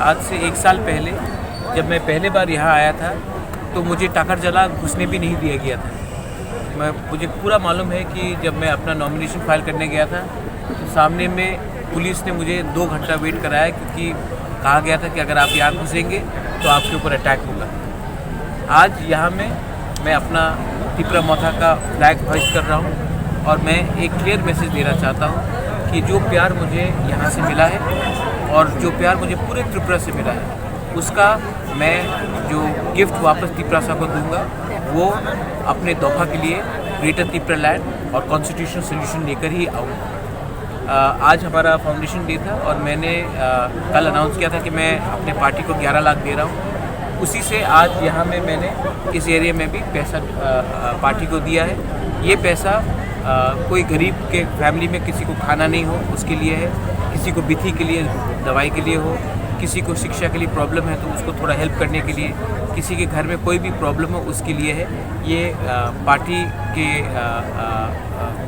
आज से 1 साल पहले जब मैं पहले बार यहाँ आया था तो मुझे टाकरजला घुसने भी नहीं दिया गया था। मुझे पूरा मालूम है कि जब मैं अपना नॉमिनेशन फाइल करने गया था तो सामने में पुलिस ने मुझे 2 घंटा वेट कराया, क्योंकि कहा गया था कि अगर आप यहाँ घुसेंगे तो आपके ऊपर अटैक होगा। आज यहाँ मैं अपना तिपरा मोथा का फ्लैग होइस्ट कर रहा हूँ और मैं एक क्लियर मैसेज देना चाहता हूँ कि जो प्यार मुझे यहाँ से मिला है और जो प्यार मुझे पूरे त्रिपुरा से मिला है, उसका मैं जो गिफ्ट वापस तिपरासा को दूंगा वो अपने दोफा के लिए ग्रेटर तिपरा लैंड और कॉन्स्टिट्यूशनल सोल्यूशन लेकर ही आऊँगा। आज हमारा फाउंडेशन डे था और मैंने कल अनाउंस किया था कि मैं अपने पार्टी को 11 लाख दे रहा हूँ। उसी से आज यहाँ में मैंने इस एरिया में भी पैसा पार्टी को दिया है। ये पैसा कोई गरीब के फैमिली में किसी को खाना नहीं हो उसके लिए है, किसी को बिथी के लिए दवाई के लिए हो, किसी को शिक्षा के लिए प्रॉब्लम है तो उसको थोड़ा हेल्प करने के लिए, किसी के घर में कोई भी प्रॉब्लम हो उसके लिए है। ये पार्टी के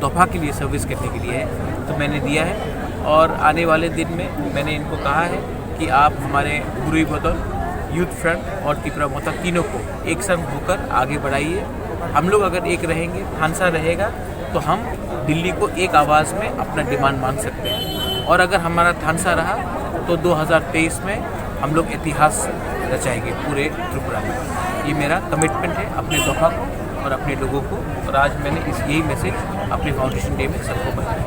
तोहफा के लिए सर्विस करने के लिए है, तो मैंने दिया है। और आने वाले दिन में मैंने इनको कहा है कि आप हमारे गुरुई बदल, यूथ फ्रंट और तिपरा मोथा तीनों को एक संग होकर आगे बढ़ाइए। हम लोग अगर एक रहेंगे, थानसा रहेगा, तो हम दिल्ली को एक आवाज़ में अपना डिमांड मांग सकते हैं। और अगर हमारा थानसा रहा तो 2023 में हम लोग इतिहास रचाएंगे पूरे त्रिपुरा में। ये मेरा कमिटमेंट है अपने दोफा को और अपने लोगों को, और आज मैंने यही मैसेज अपने फाउंडेशन डे में सबको बताया।